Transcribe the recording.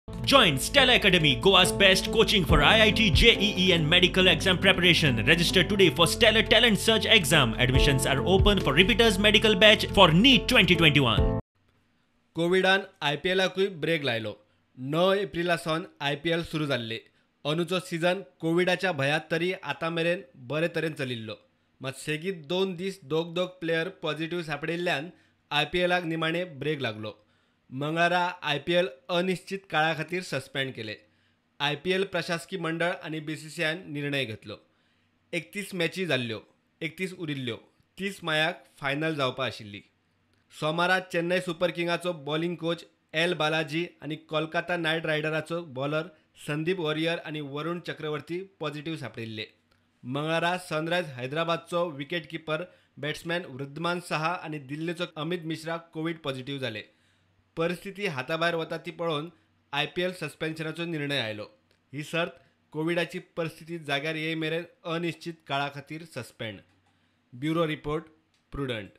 Join Stella Academy, Goa's best coaching for IIT, JEE and medical exam preparation. Register today for Stellar Talent Search exam. Admissions are open for repeaters medical batch for NEET 2021. कोविडान IPLाकूय break लायलो. 9 एप्रिलासावन IPL सुरू जाल्ले. अंदूचो season कोविडाच्या भयात तरी आतां मेरेन बरे तरेन चलिल्लो. मात सेगीत 2 दीस दोग प्लेयर पॉझिटिव्ह सांपडिल्ल्यान IPLाक निमाणे ब्रेक लागलो. मंगळारा IPL अनिश्चित काळा खातीर सस्पेंड केले. IPL प्रशासकीय मंडळ आनी BCCIन निर्णय घेतलो. 31 मॅची जाल्ल्यो, 31 उरिल्ल्यो. 30 मायाक फायनल जावपा आशिल्ली. सोमारा चेन्नई सुपर किंग्साचो बॉलिंग कोच एल बालाजी आनी कोलकाता नायट रायडराचो बॉलर संदीप वॉरियर आनी वरुण चक्रवर्ती पॉझिटिव्ह सांपडिल्ले. मंगळारा सनरायझ हैदराबादचो wicket keeper batsman Wriddhiman Saha आनी दिल्लीचो अमित मिश्रा कोविड पॉझिटिव्ह जाले. परिस्थिती हाताबाहेर वता ती पळोवन IPL सस्पेन्शनाचो निर्णय आयलो. ही सर्त कोविडाची परिस्थिती जाग्यार येय मेरेन अनिश्चित काळा खातीर सस्पेंड. Bureau report, prudent.